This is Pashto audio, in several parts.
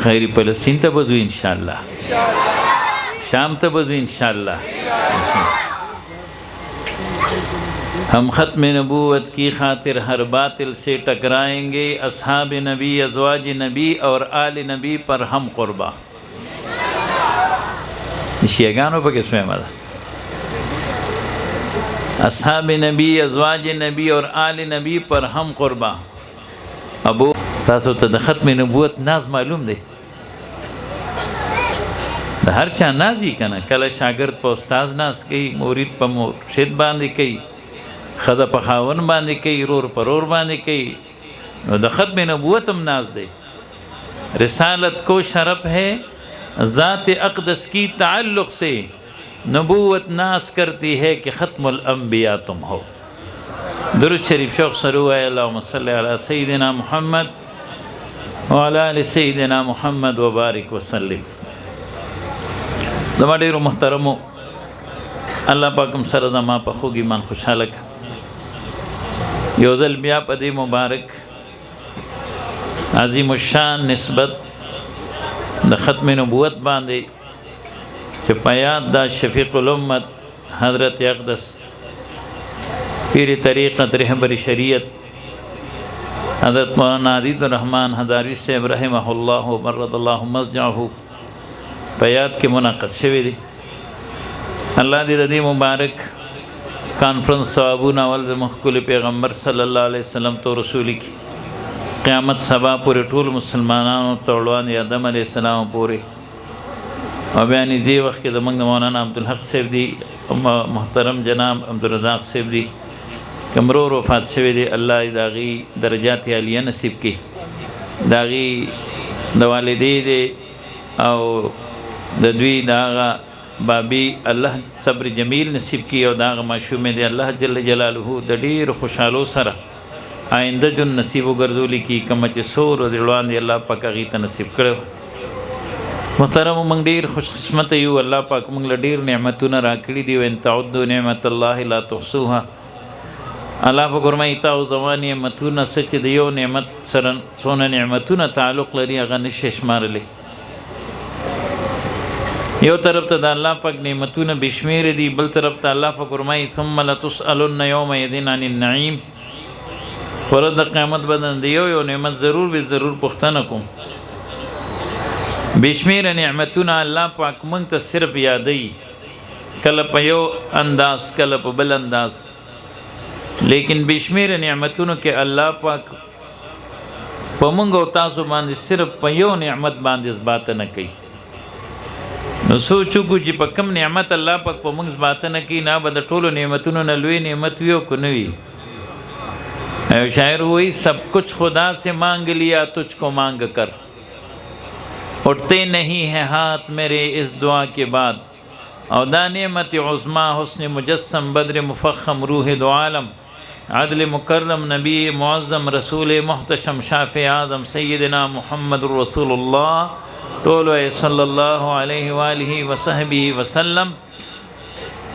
خیری فلسطین ته بځو انشاءاللہ، شام ته بځو انشاءاللہ. ہم ختم نبوت کی خاطر ہر باطل سے ٹکرائیں گے، اصحاب نبی، ازواج نبی اور آل نبی پر ہم قربا. شیعگانو پا کس میں مدہ اصحاب نبی، ازواج نبی اور آل نبی پر ہم قربا. ابو تاسو ته د ختم نبوت ناز معلوم دی، د هر چا نازی کنه. کله شاگرد په استاز ناز کوي، مرید په مرشد باندې کوي، خدا په خاون باندې کوي، رور په رور باندې کوي. نو د ختم نبوت هم ناز دی. رسالت کو شرف ہے ذات اقدس کی تعلق سے، نبوت ناز کرتی ہے کہ ختم الانبیاء تم ہو. درود شریف شوق سره ووایه، اللهم صل علی سیدنا محمد وعلى آل سیدنا محمد وبارک وسلم. زما ډیرو محترمو، الله پاکم سره زما په خوږ ایمان خوشحاله کړه. یو ځل بیا په دې مبارک عظیم الشان نسبت د ختم نبوت باندې چې په یاد دا شفیق الامت حضرت اقدس پیر طریقت رہبر شریعت حضرت مولانا عزیز الرحمن ہزاروی صاحب رحمہ اللہ مرد اللہ مضجعہ په یاد کې منعقد شوی دی. الله دې د دې مبارک کانفرنس ثوابونه اول د مخکل پیغمبر صلی الله علیه وسلم تو رسول کی قیامت سبا پورې ټول مسلمانانو توړوان آدم علیه السلام پورې او بیان دې وخت کې د موږ مولانا عبدالحق صاحب دی، محترم جناب عبدالرزاق صاحب دی کمرو وفات شوی دی. الله داغي درجات عالیه نصیب کی، داغي د والدې دی او د دوی داغه بابی الله صبر جمیل نصیب کی او داغه معشوم دی الله جل جلاله د ډیر خوشحالو سره آینده جن نصیب وګرځولي کی کوم چې سور او دلوان دی الله پاک هغې ته نصیب کړو. محترم موږ ډیر خوش قسمت یو، الله پاک موږ له ډیر نعمتونه راکړي دي. وان تعدوا نعمت الله لا تحصوها. الله په فرمایي تاسو زما نعمتونه څه چې د یو نعمت سره څونه نعمتونه تعلق لري هغه نشئ شمارلی. یو طرف ته د الله پاک نعمتونه بشمیر دي، بل طرف ته الله پاک فرمایي ثم لتسألن یومئذ عن النعیم. ورځ د قیامت به د یو نعمت ضرور به ضرور پوښتنه کوم. بشمیر نعمتونه الله پاک موږ ته صرف یادوي، کله په یو انداز کله په بل انداز، لیکن بشمیر نعمتونو کې الله پاک په موږ او تاسو باندې صرف په یو نعمت باندې اثبات نه کوي. نو سوچو کو چې په کم نعمت الله پاک په موږ اثبات نه کوي، نه به د ټولو نعمتونو نه لوی نعمت وي او که نه وي. شاعر وہی سب کچھ خدا سے مانگ لیا تجھ کو مانگ کر، اٹھتے نہیں ہیں ہاتھ میرے اس دعا کے بعد. او دا نعمت عظما حسن مجسم بدر مفخم روح دو عالم عدل مکرم نبی معظم رسول محتشم شافع اعظم سیدنا محمد رسول اللہ ټول صلی اللہ علیہ وآلہ وصحبہ وسلم.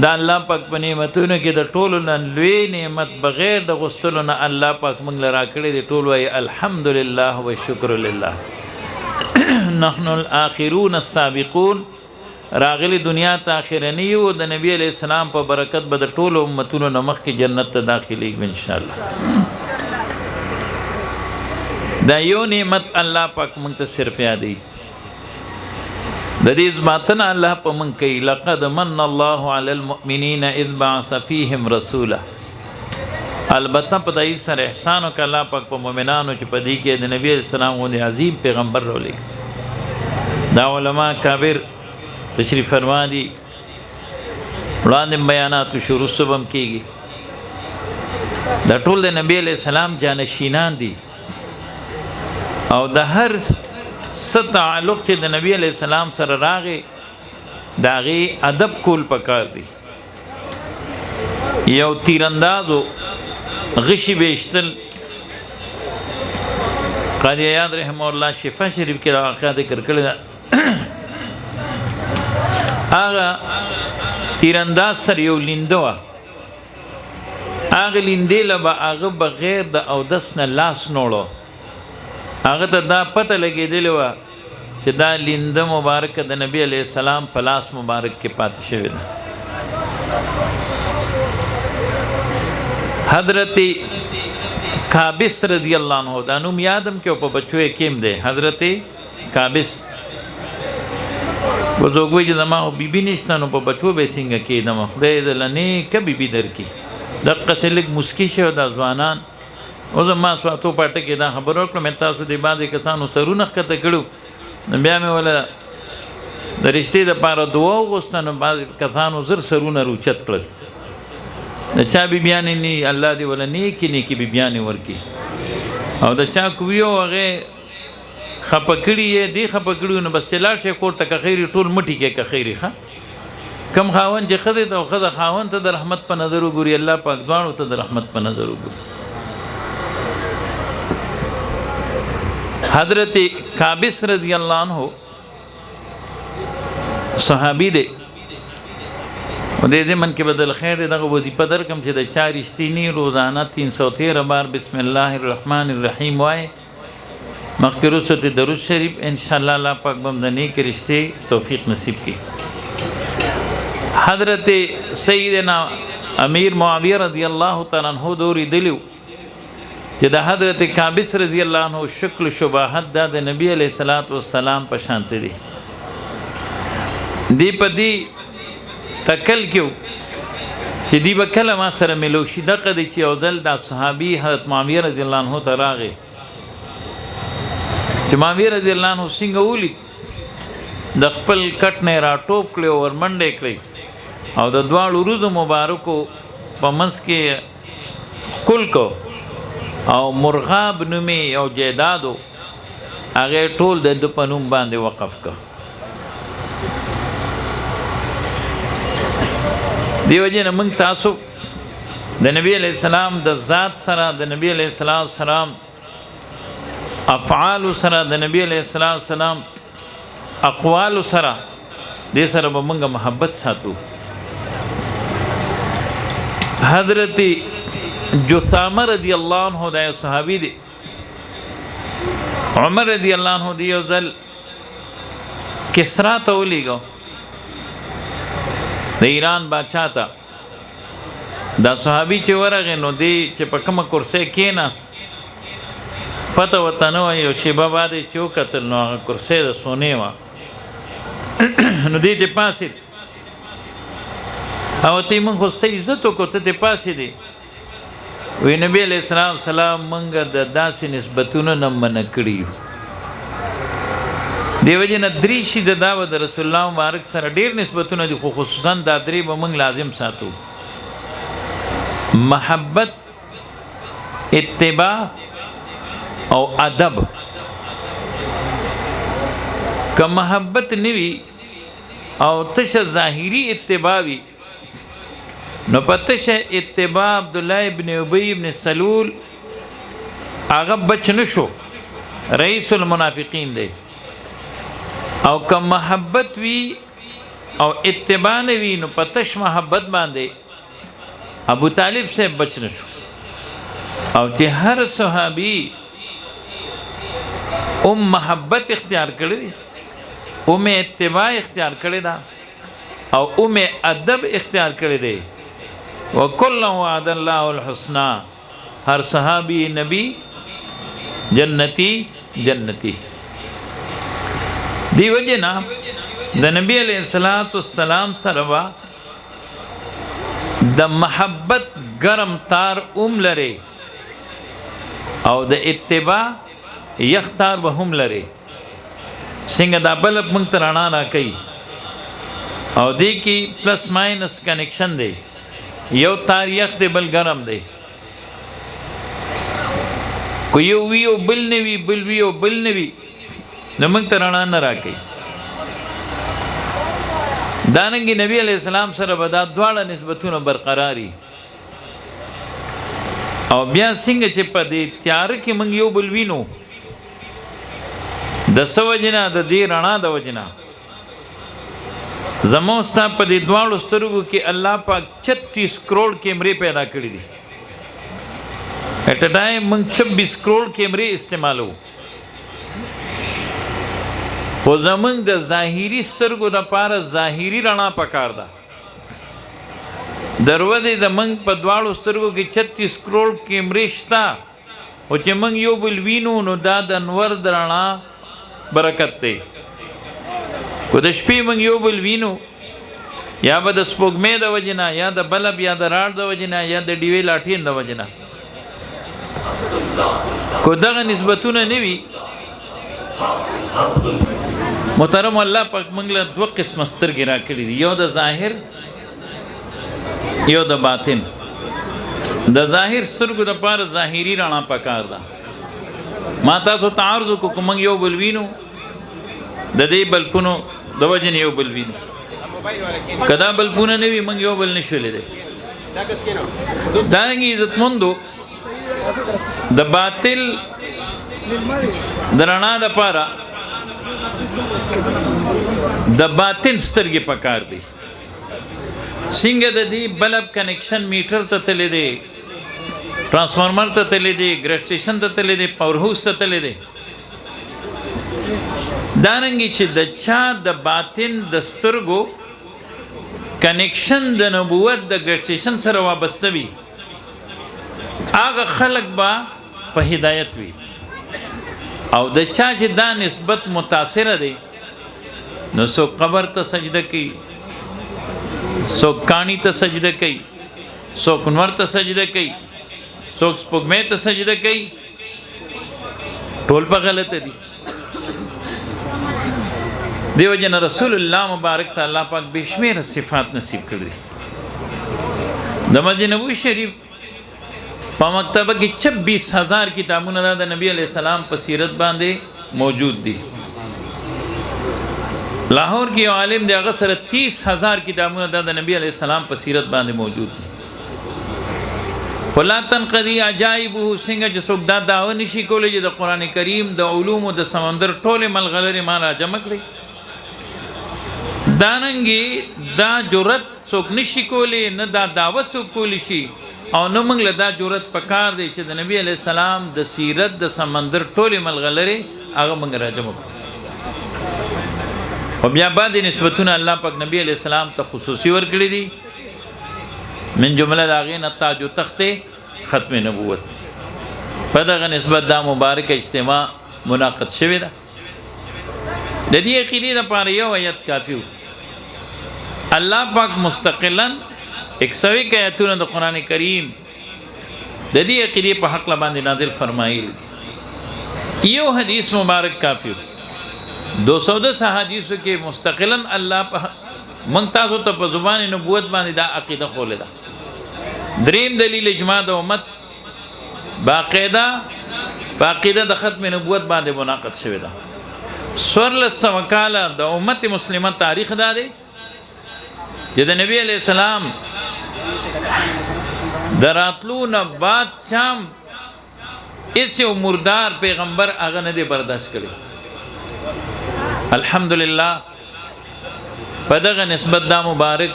دا الله پاک په نعمتونو کې د ټولو نه لوی نعمت بغیر د غوښتلو نه الله پاک موږ له راکړی دی. ټول وایي الحمدلله والشکر لله. نحن الاخرون السابقون، راغلی دنیا ته اخرنی یو، د نبی علیہ السلام په برکت به د ټولو امتونو نه مخکې جنت ته داخلیږو انشاءالله. دا یو نعمت الله پاک موږ ته صرف یادوي. د دې اثباتونه الله په موږ کوي. لقد من الله علی المؤمنین اذ بعث فیهم رسولا. البته په دای سره احسان وکړه الله پاک په مؤمنانو چې په دې کې د نبی علیہ السلام غوندې عظیم پیغمبر راولېږه. دا علما کابر تشریف فرما دي، وړاندې بیاناتو شروع صبح کېږي. دا ټول د نبی علیہ السلام جانشینان دي او د هر څه تعلق چې د نبی علیہ السلام سره راغی د هغې ادب کول پکار دی. یو تیراندازو غشي بیشتل، قاضی عیاض رحمه الله شفا شریف کې واقعه ذکر کړې ده. هغه تیرانداز سره یو لینده وه، هغه لیندې له به هغه بغیر د اودس نه لاس نوړو. هغه ته دا پته لګېدلې وه چې دا لینده مبارک د نبی علیه السلام په لاس مبارک کې پاتې شوې ده. حضرت کابس رضی الله عنه دا نوم یادم کې په بچو یې کېم دی. حضرت کابس بزرګوي چې زما بیبي نشته نو په بچو به څنګه کېدم، خدای دې له نیکه بیبي درکړي. دقسې لږ مسکي شي او دا ځوانان اوس ما سواتو پاټه کې دا خبر وکړم تاسو د بعضې کسانو سرونه ښکته کړو نو بیا مې وله د رشتې دپاره دعا وغوښته نو بعضې کسانو زر سرونه روچت کړل. د چا بیبیانې نه الله دې وله نیکې نیکې بیبیانې ورکړي او د چا کوي او هغې خفه کړي یې دې خفه کړي نو بس چې لاړ شي کور ته که خیري ټول مټي کې که خیري ښه کم خاوند چې ښځې ته او ښځه خاوند ته د رحمت په نظر وګوري الله پاک دواړو ته د رحمت په نظر وګوري. حضرت کابس رضی اللہ عنہ صحابی دے دے زمن کے بدل خیر دے دغه وظیفه درکم چې د چا رښتینی روزانه 313 بار بسم الله الرحمن الرحیم وای مخکې وروسته درود شریف ان شاء الله الله پاک بم د نیک رشتې توفیق نصیب کړي. حضرت سیدنا امیر معاویه رضی الله تعالی عنہ دوري دلیو چې د حضرت کابس رضی الله عنه شکل شباهت دا د نبی علیه الصلاۃ والسلام په شانت دي. دی په دی تکل کېو چې دی به کله ما سره ملو شي دغه دی چې یو ځل دا صحابي حضرت معاویه رضی الله عنه ته راغی چې معاویه رضی الله عنه څنګه ولید د خپل کټ نه راټوپ کړی او ورمنډې کړی او د دواړو ورځو مبارکو په منځ کې ښکل کو او مرغاب نومي او جیدادو هغه ټول د په نوم باندې وقف کړ. دیو جن موږ تاسو د نبی علیہ السلام د ذات سره د نبی علیہ السلام افعال سره د نبی علیہ السلام اقوال سره دې سره به موږ محبت ساتو. حضرت جثامه رضی الله عنه دا صحابي دی. عمر رضی الله عنه دی یو ځل کسرا ته ولیږو د ایران بادشاہ ته دا صحابي چې ورغی نو دی چې په کومه کرسۍ کېناست پته ورته نه وه یو شیبه بعد یې چې وکتل نو هغه کرسۍ د سونې وه نو دی ته پاسېد او ته موږ خو ستا عزت وکړو ته ته پاسېدې وی نبی علیہ السلام موږ د داسې نسبتونو نه منع کړي یو دیو جن درې شي د دا به د رسول الله مبارک سره ډېر نسبتونه دي خو خصوصا دا درې به موږ لازم ساتو. محبت اتباع او ادب. که محبت نوي او تشه ظاهري اتباع وي نو پتشه اتباع عبدالله ابن ابی ابن سلول هغه بچ نشو رئیس المنافقین دی. او که محبت وی او اتباع نه وي نو پتش محبت باندې ابو طالب سے بچ نشو. او چې هر صحابي محبت اختیار کړی دی اتباع اختیار کړی دا او ادب اختیار کړی دی وَكُلًّا وَعَدَ اللَّهُ الْحُسْنَى ہر صحابی نبی جنتی جنتی. دی وجہ نا دا نبی علیہ السلام سروا دا محبت گرم تار لرے او دا اتباع یختار بهم لرے سنگا دا بلب منگ ترانا را کئی او دی کی پلس مائنس کنیکشن دے یو تار یخ دے بل گرم دے کو یو ویو بل نوی بل ویو بل نوی نمنگ ترانا نرا کئی. داننگی نبی علیہ السلام سره بدا دواړه نسبتونه برقراری او بیا څنګه چې په دې تیار کې موږ یو بل وینو د سوجنا د دې رڼا د وجنا زموستا په دې دواړو سترګو کې الله پاک 36 کروڑ کیمرې پیدا کړې دي. ایٹ ا ټایم موږ 26 کروڑ کیمرې استعمالو خو زمونږ د ظاهري سترګو دپاره ظاهري رڼا پکار ده. دروازې زمونږ په دواړو سترګو کې 36 کروڑ کیمرې شته، خو چې موږ یو بل وینو نو دا د انور د رڼا برکت دی. کو د شپې موږ یو بل وینو، یا به د سپوږمۍ د وجې نه، یا د بلب یا د راډ د وجې نه، یا د ډیوې لاټین د وجې نه. کو دغه نسبتونه نه وي، محترم الله پاک موږ له 2 قسمه سترګې راکړي دي، یو د ظاهر یو د باطن. د ظاهر سترګو دپاره ظاهري رڼا پکار ده. ما تاسو ته عرض وکړو که موږ یو بل وینو، د دې بلپونو د وجې نه یو بل وینو. که دا بلپونه نه وي موږ یو بل نه شو لیدی. دارنګې عزتمندو د باطل د رڼا دپاره د باطن سترګې پکار دي. څنګه د دې بلب کنیکشن میټر ته تللی دی، ټرانسفارمر ته تللی دی، ګریډ سټیشن ته تللی دی، پاور هاوس ته تللی دی. دارنګې چې د چا د باطن د سترګو کنیکشن د نبوت د ګریډ سټیشن سره وابسته وي، هغه خلک به په هدایت وي. او د چا چې دا نسبت متاثره دی، نو څوک قبر ته سجده کوي، څوک کاڼي ته سجده کوي، څوک نور ته سجده کوي، څوک سپوږمۍ ته سجده کوي. ټول په غلطه دي. دیو جن رسول الله مبارک ته الله پاک بشمیره صفات نصیب کړی. د مسجد نبوي شریف په مکتبه کې 26,000 کتابونه د نبی علیہ السلام په سیرت باندې موجود دي. لاهور کې یو عالم دی، هغه سره 30,000 کتابونه د نبی علیہ السلام په سیرت باندې موجود دي. فلا تنقضي عجائبه، څنګه چې څوک دا دعوه نشي کولی چې د قرآن کریم د علومو د سمندر ټولې ملغلرې ما را جمع کړي. دارنګې دا جرأت څوک نشي کولی، نه دا دعوه څوک کولی شي، او نه موږ له دا جرأت پکار دی چې د نبی علیہ السلام د سیرت د سمندر ټولې ملغلرې هغه موږ را جمع کړو. او بیا بعد نسبتونه الله پاک نبی علیہ السلام ته خصوصي ورکړي دي. من جمله د هغې نه تاج و تخت ختم نبوت. په دغه نسبت دا مبارک اجتماع منعقد شوې ده. د دې عقیدې دپاره یو آیت کافي و. الله پاک مستقلا 101 آیتونه د قرآن کریم د دې عقیدې په حق باندې نازل فرمایلی. یو حدیث مبارک کافي و. 210 حدیثو کې مستقلا الله په موږ تاسو ته په زبان نبوت باندې دا عقیده خولی ده. دریم دلیل اجماع د امت باقاعده په عقیده د ختم نبوت باندې منعقد شوې ده. 1400 کاله د امت مسلمه تاریخ دا دی چې د نبی علیہ السلام د راتلو نه بعد چام اس یو مردار پیغمبر هغه نه دی برداشت کړی. الحمدلله په دغه نسبت دا مبارک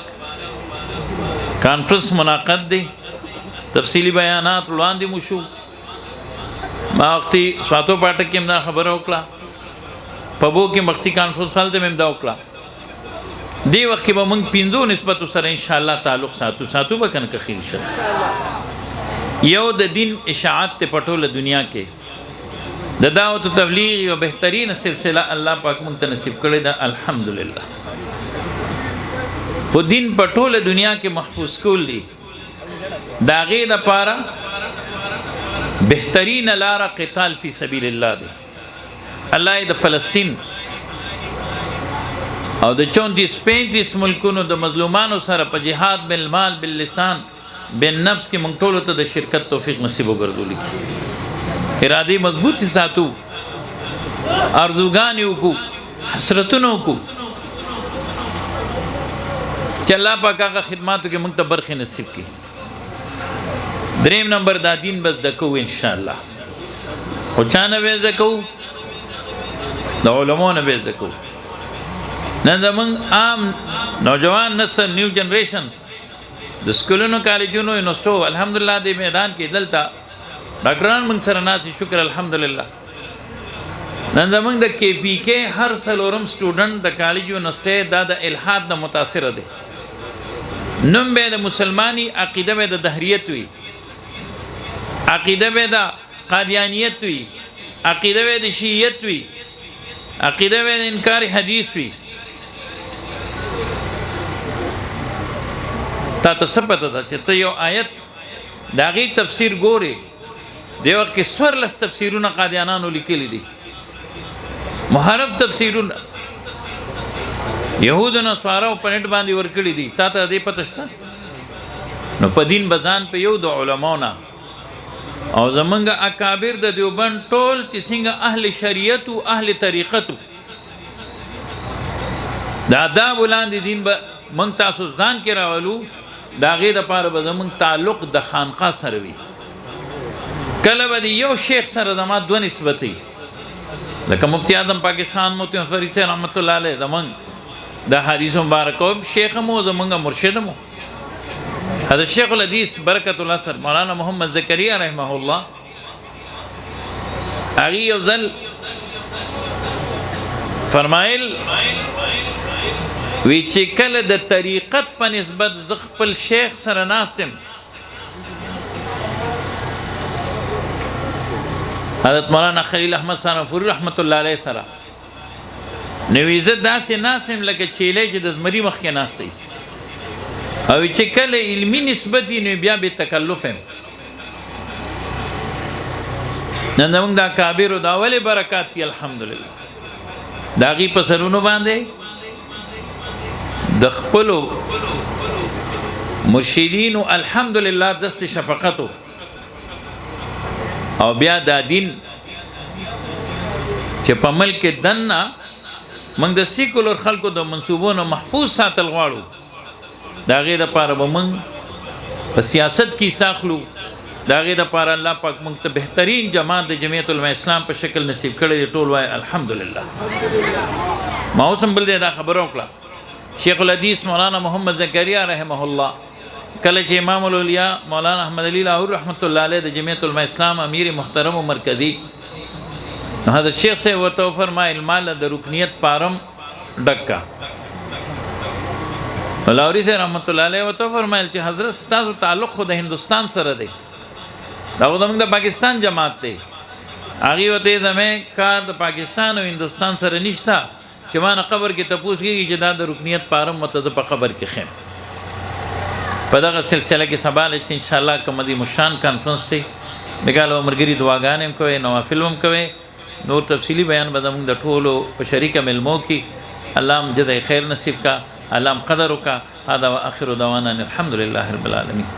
کانفرنس منعقد دی. تفصیلی بیانات وړاندې مو شو. ما وختي سواتو پاټک کې دا خبره وکړه، په بو کې مختی کانفرنس هلته مې دا وکړه. دی وخت کې به موږ 5 نسبتو سره انشاءالله تعلق ساتو به کنه که خیر شه. یو د دین اشاعت ته په ټوله دنیا کې د دعوت و تبلیغ یو بهترین سلسله الله پاک موږ ته نصیب کړې ده. الحمدلله. خو دین په ټوله دنیا کې محفوظ کول دي، د هغې دپاره بهترین لاره قتال فی سبیل الله دی. الله یې د فلسطین او د 34-35 ملکونو د مظلومانو سره په جهاد بالمال باللسان بالنفس کې موږ ټولو ته د شرکت توفیق نصیب وګرځولی کړي. ارادې مضبوطې ساتو، ارزوګانې وکړو، حسرتونه وکړو چې الله پاک هغه خدماتو کې موږ ته برخې نصیب کړي. دریم نمبر دا دین به زده کوو انشاءالله. خو چا نه به زده کوو؟ د علماو نه به زده کوو. نن زمونږ عام نوجوان نسل نیو جنریشن د سکولونو کالجونو یونیورسټو الحمدلله د میدان کې دلته ډاکټران موږ سره ناست، شکر الحمدلله. نن زمونږ د کې پی کې هر څلورم سټوډنټ د کالج یونیورسټۍ دا د الحاد نه متاثره دی. نوم به د مسلمانی، عقیده به د دهریت وي، عقیده به د قادیانیت وي، عقیده به د شیعیت وي، عقیده به د انکار حدیث وي. تا ته څه پته ده چې ته یو آیت د هغې تفسیر ګورې، دی وخت کې 14 تفسیرونه قادیانانو لیکلي دي، محرف تفسیرونه یهودو نصاراو په نټ باندې ورکړي دي. تا ته دې پته شته؟ نو په دین بزان په یو د علماو نه او زمونږ اکابر د دیوبند ټول چې څنګه اهل شریعت او اهل طریقت د آداب لاندې دین به موږ تاسو ځان کې راولو، د هغې دپاره به زمونږ تعلق د خانقاه سره وي. کله به د یو شیخ سره زما دوه نسبت وي، لکه مفتی اعظم پاکستان مفتی فرید صاحب رحمت الله علیه زمونږ د حدیث مبارک شیخ مو، زمونږ مرشد مو حضرت شیخ الحدیث برکت الله سر مولانا محمد زکریا رحمه الله. هغې یو ځل فرمایل وی چې کله د طریقت په نسبت زه خپل شیخ سره ناستم، حضرت مولانا خلیل احمد سانفوري رحمت الله علیه سره، نو وی زه داسې ناستم لکه چیلی چې د زمري مخکې ناست دی، او چې کله علمي نسبت وي نو بیا بې تکلف یم. نن زمونږ د اکابرو دا ولې برکات دي الحمدلله، د هغې په سرونو باندې د خپلو مرشدینو الحمدلله دست شفقتو، او بیا دا دین چې په ملک دننه موږ د سیکولر خلکو د منصوبونو محفوظ ساتل غواړو، د هغې دپاره به موږ په سیاست کې ساخلو، د هغې دپاره الله پاک موږ ته بهترین جماعت د جمعیت علماء اسلام په شکل نصیب کړی دی. ټول وایي الحمدلله. ما اوس هم بل دی دا خبره وکړه، شیخ الحدیث مولانا محمد زکریا رحمه الله کله چې امام الاولیاء مولانا احمد علی لاهور رحمت الله علیه د جمعیت علماء اسلام امیر محترم و مرکزی، نو حضرت شیخ صاحب ورته وفرمایل مال د رکنیت پارم ډک کا. لاهوري صاحب رحمت الله علیه ورته وفرمایل چې حضرت ستاسو تعلق خو د هندوستان سره دی، دا خو زموږ د پاکستان جماعت دی. هغې ورته زمې کار د پاکستان او هندوستان سره نشته چې ما نه قبر کې تپوس کېږي چې دا د رکنیت پارم ورته زه په قبر کې خیم. په دغه سلسله کې سبا له چې انشاءالله کوم د مشان کانفرنس دی، بګاله ملګري دعاګانې هم کوئ، نوافل هم کوئ، نور تفصیلی بیان به زموږ د ټولو په شریکه ملمو کې. الله هم جزای خیر نصیب کا، الله هم قدر وکړه. هذا واخر دعوانا الحمد لله رب العالمین.